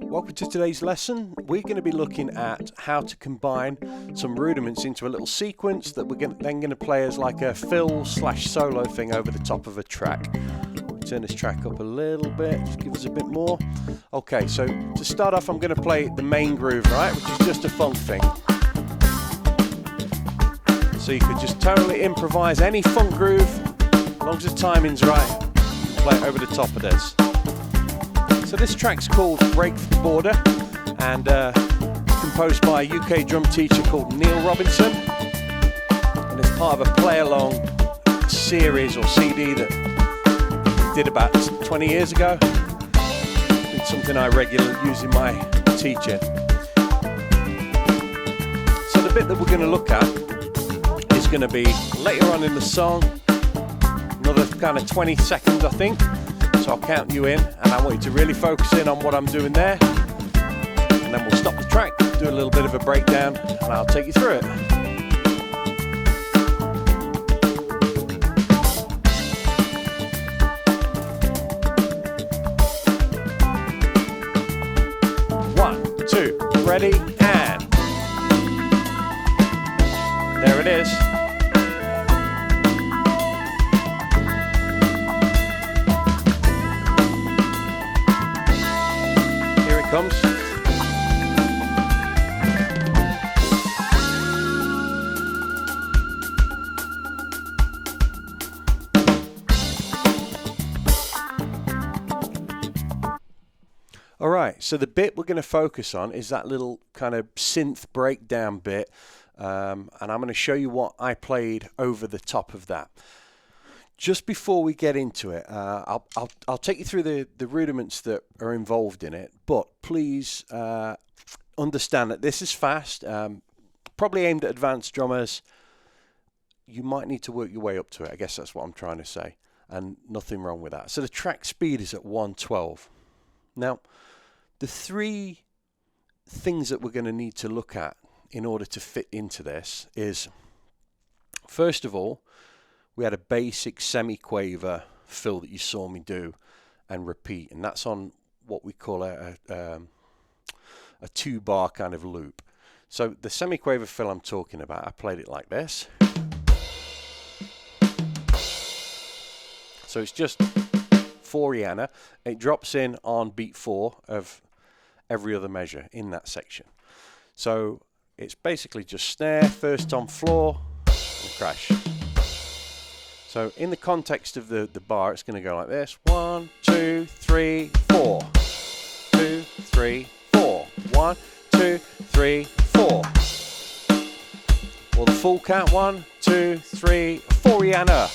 Welcome to today's lesson. We're going to be looking at how to combine some rudiments into a little sequence that we're then going to play as like a fill/solo thing over the top of a track. We'll turn this track up a little bit, just give us a bit more. Okay, so to start off I'm going to play the main groove, right, which is just a funk thing. So you could just totally improvise any funk groove, as long as the timing's right, play it over the top of this. So this track's called Break the Border and composed by a UK drum teacher called Neil Robinson, and it's part of a play-along series or CD that he did about 20 years ago. It's something I regularly use in my teaching. So the bit that we're going to look at is going to be later on in the song, another kind of 20 seconds I think. So I'll count you in, and I want you to really focus in on what I'm doing there. And then we'll stop the track, do a little bit of a breakdown, and I'll take you through it. One, two, ready, and there it is. Comes. All right, so the bit we're going to focus on is that little kind of synth breakdown bit, and I'm going to show you what I played over the top of that. Just before we get into it, I'll take you through the rudiments that are involved in it, but please understand that this is fast, probably aimed at advanced drummers. You might need to work your way up to it, I guess that's what I'm trying to say, and nothing wrong with that. So the track speed is at 112. Now, the three things that we're going to need to look at in order to fit into this is, first of all, we had a basic semi-quaver fill that you saw me do and repeat, and that's on what we call a 2-bar kind of loop. So the semi-quaver fill I'm talking about, I played it like this. So it's just 4 Rihanna. It drops in on beat 4 of every other measure in that section. So it's basically just snare, first tom floor, and crash. So in the context of the bar, it's going to go like this. 1, 2, 3, 4. 2, 3, 4. 1, 2, 3, 4. Or the full count. 1, 2, 3, 4 Rihanna.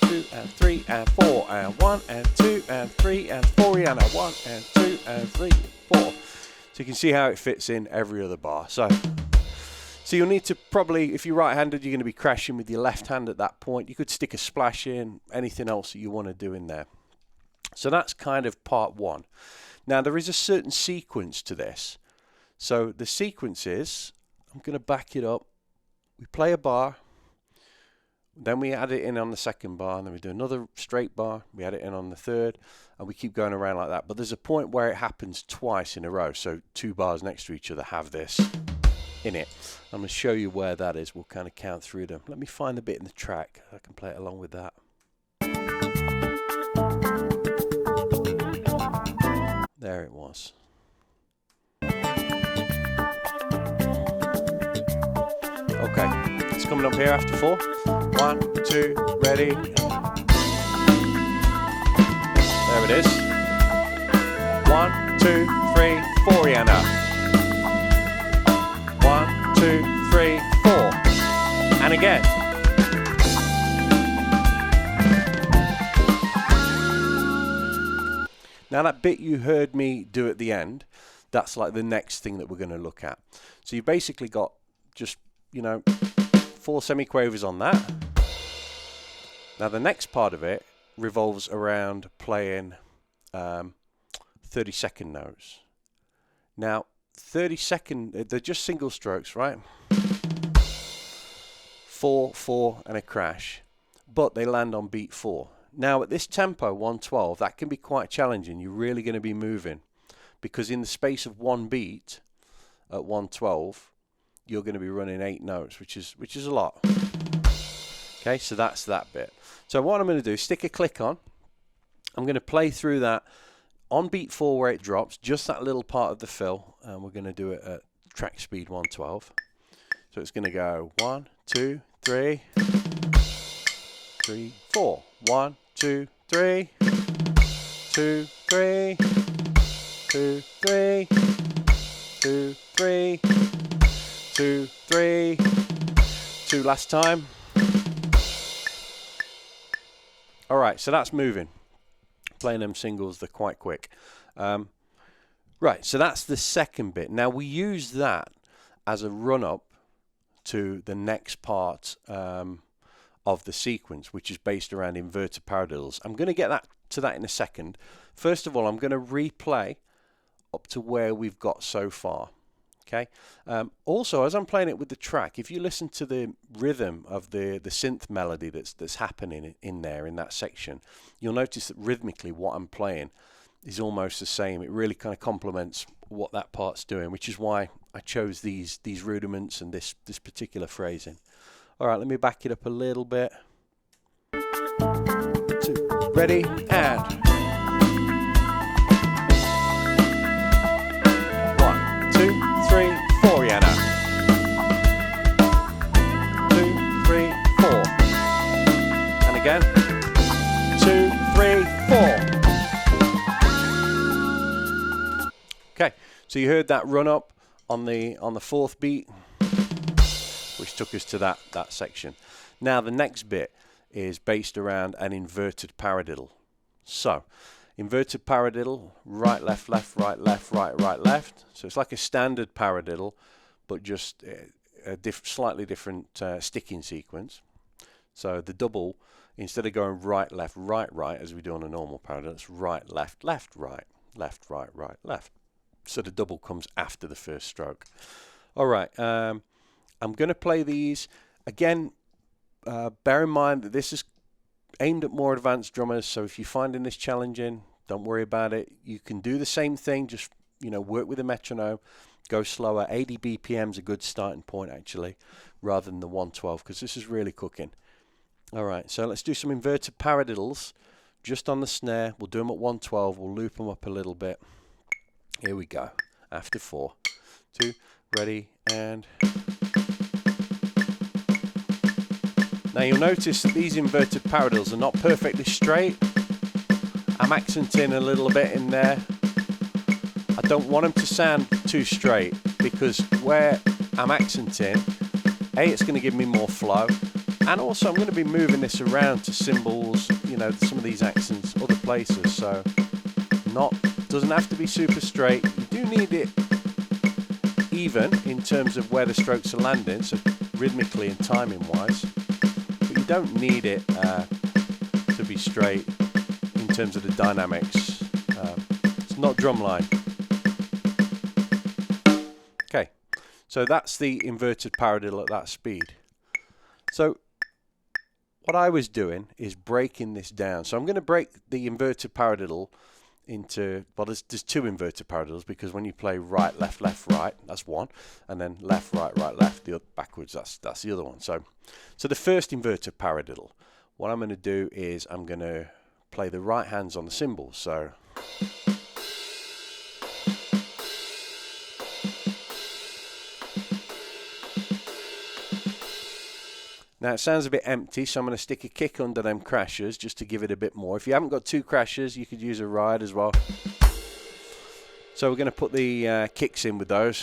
2 and 3 and 4 and 1 and 2 and 3 and 4 Rihanna. 1 and 2 and 3 and 4. So you can see how it fits in every other bar. So you'll need to probably, if you're right-handed, you're going to be crashing with your left hand at that point. You could stick a splash in, anything else that you want to do in there. So that's kind of part one. Now there is a certain sequence to this. So the sequence is, I'm going to back it up. We play a bar, then we add it in on the second bar, and then we do another straight bar, we add it in on the third, and we keep going around like that. But there's a point where it happens twice in a row. So 2 bars next to each other have this in it. I'm going to show you where that is. We'll kind of count through them. Let me find the bit in the track. I can play it along with that. There it was. Okay, it's coming up here after 4. 1, 2, ready. There it is. 1, 2, 3, 4 Rihanna. 1, 2, 3, 4. And again. Now that bit you heard me do at the end, that's like the next thing that we're going to look at. So you've basically got just, 4 semi-quavers on that. Now the next part of it revolves around playing 30-second notes. Now 30-second, they're just single strokes, right? 4, 4 and a crash, but they land on beat 4. Now at this tempo, 112, that can be quite challenging. You're really going to be moving because in the space of one beat at 112, you're going to be running 8 notes, which is a lot. Okay, so that's that bit. So what I'm going to do is stick a click on. I'm going to play through that on beat 4 where it drops, just that little part of the fill, and we're going to do it at track speed 112. So it's going to go 1, 2, 3, 3, 4. 1, 2, 3, 2, 3, 2, 3, 2, 3, 2, 3, 2 last time. All right, so that's moving. Playing them singles, they're quite quick. Right, so that's the second bit. Now we use that as a run-up to the next part of the sequence, which is based around inverted paradiddles. I'm going to get to that in a second. First of all, I'm going to replay up to where we've got so far. Okay. Also, as I'm playing it with the track, if you listen to the rhythm of the synth melody that's happening in there in that section, you'll notice that rhythmically what I'm playing is almost the same. It really kind of complements what that part's doing, which is why I chose these rudiments and this particular phrasing. All right, let me back it up a little bit. 2, ready, and 1, 2, 3, 4, Rihanna. 2, 3, 4. And again. 2, 3, 4. Okay, so you heard that run up on the fourth beat, which took us to that section. Now the next bit is based around an inverted paradiddle. So, inverted paradiddle, right, left, left, right, left, right, right, left. So it's like a standard paradiddle, but just a slightly different sticking sequence. So the double, instead of going right, left, right, right, as we do on a normal paradiddle, it's right, left, left, right, left, right, right, left. So the double comes after the first stroke. All right, I'm going to play these. Again, bear in mind that this is aimed at more advanced drummers, so if you're finding this challenging, don't worry about it. You can do the same thing, just work with a metronome, go slower. 80 BPM is a good starting point actually, rather than the 112, because this is really cooking. All right, so let's do some inverted paradiddles just on the snare. We'll do them at 112. We'll loop them up a little bit. Here we go. After 4, 2, ready, and now you'll notice that these inverted paradiddles are not perfectly straight. I'm accenting a little bit in there. I don't want them to sound too straight, because where I'm accenting, A, it's going to give me more flow, and also I'm going to be moving this around to cymbals, some of these accents, other places, so doesn't have to be super straight. You do need it even in terms of where the strokes are landing, so rhythmically and timing wise. But you don't need it to be straight in terms of the dynamics. It's not drumline. Okay, so that's the inverted paradiddle at that speed. So what I was doing is breaking this down. So I'm going to break the inverted paradiddle into, well, there's 2 inverted paradiddles, because when you play right, left, left, right, that's one, and then left, right, right, left, the other backwards, that's the other one. So the first inverted paradiddle, what I'm going to do is I'm going to play the right hands on the cymbals. So now it sounds a bit empty, so I'm going to stick a kick under them crashes just to give it a bit more. If you haven't got 2 crashes, you could use a ride as well. So we're going to put the kicks in with those.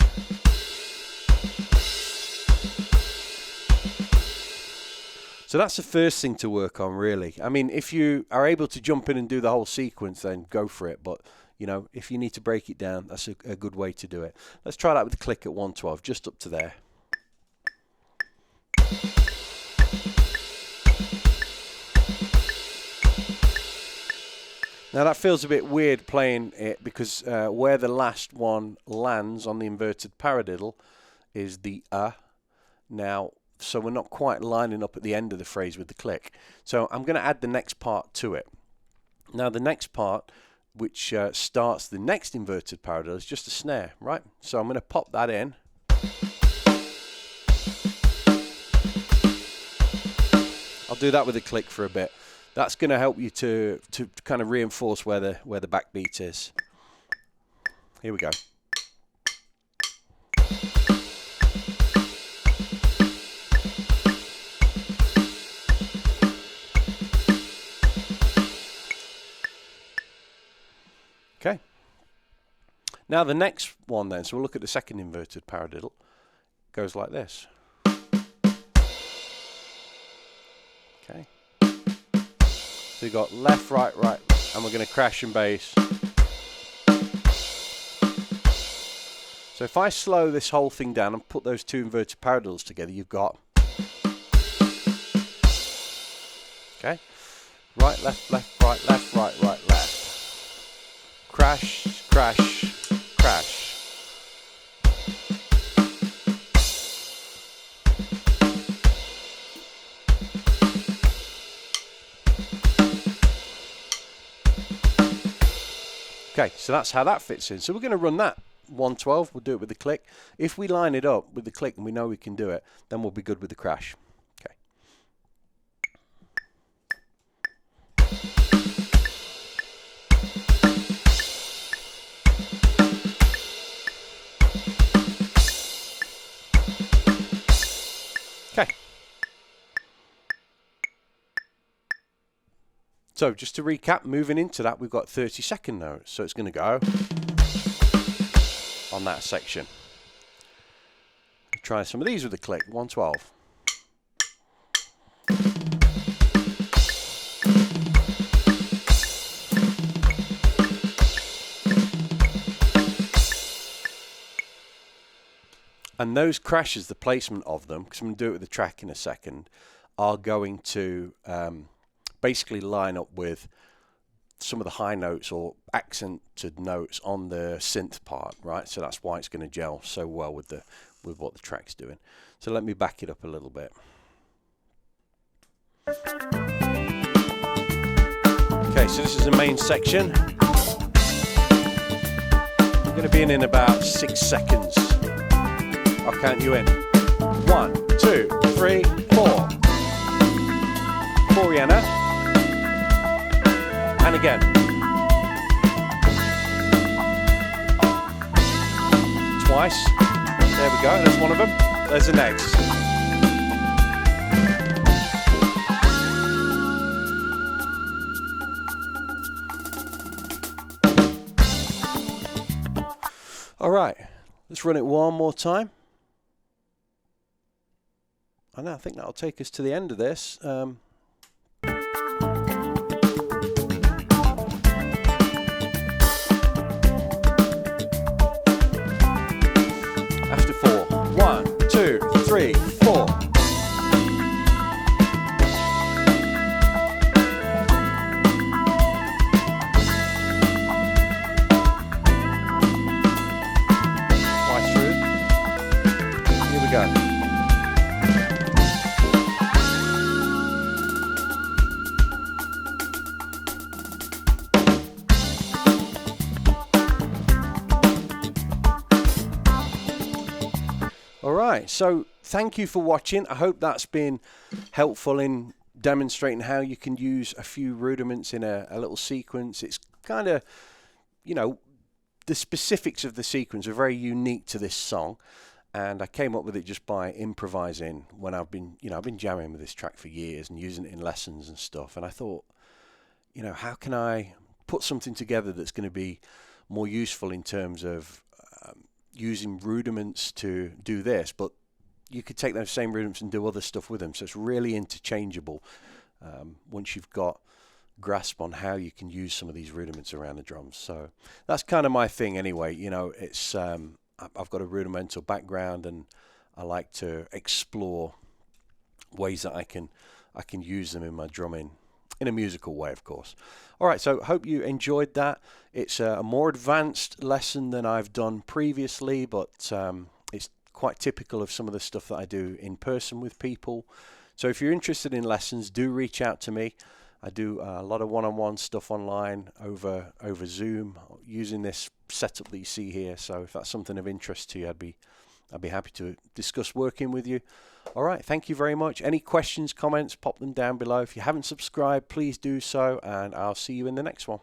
So that's the first thing to work on, really. I mean, if you are able to jump in and do the whole sequence, then go for it. But, if you need to break it down, that's a good way to do it. Let's try that with the click at 112, just up to there. Now that feels a bit weird playing it, because where the last one lands on the inverted paradiddle is the now, so we're not quite lining up at the end of the phrase with the click. So I'm going to add the next part to it. Now the next part which starts the next inverted paradiddle, is just a snare, right? So I'm going to pop that in. I'll do that with a click for a bit. That's going to help you to kind of reinforce where the backbeat is. Here we go. Okay. Now the next one then, so we'll look at the second inverted paradiddle. Goes like this. Okay. So you've got left, right, right, and we're going to crash and bass. So if I slow this whole thing down and put those two inverted paradiddles together, you've got, okay, right, left, left, right, left, right, right, left. Crash, crash, crash. Okay, so that's how that fits in. So we're going to run that 112. We'll do it with the click. If we line it up with the click and we know we can do it, then we'll be good with the crash. Okay. Okay. So just to recap, moving into that, we've got 30-second notes. So it's going to go on that section. Try some of these with the click, 112. And those crashes, the placement of them, because I'm going to do it with the track in a second, are going to basically line up with some of the high notes or accented notes on the synth part, right? So that's why it's going to gel so well with what the track's doing. So let me back it up a little bit. Okay, so this is the main section. I'm going to be in about 6 seconds. I'll count you in. 1, 2, 3, 4. Rihanna. And again. Twice. There we go. There's one of them. There's the next. All right. Let's run it one more time. And I think that'll take us to the end of this. After 4. 1, 2, 3, 4. Twice through. Here we go. Alright, so thank you for watching. I hope that's been helpful in demonstrating how you can use a few rudiments in a little sequence. It's kind of, you know, the specifics of the sequence are very unique to this song, and I came up with it just by improvising when I've been jamming with this track for years and using it in lessons and stuff, and I thought, you know, how can I put something together that's going to be more useful in terms of using rudiments to do this, but you could take those same rudiments and do other stuff with them. So it's really interchangeable once you've got grasp on how you can use some of these rudiments around the drums. So that's kind of my thing anyway. You know, it's I've got a rudimental background, and I like to explore ways that I can use them in my drumming in a musical way, of course. All right, so hope you enjoyed that. It's a more advanced lesson than I've done previously, but it's quite typical of some of the stuff that I do in person with people. So if you're interested in lessons, do reach out to me. I do a lot of one-on-one stuff online over Zoom using this setup that you see here. So if that's something of interest to you, I'd be happy to discuss working with you. All right, thank you very much. Any questions, comments, pop them down below. If you haven't subscribed, please do so, and I'll see you in the next one.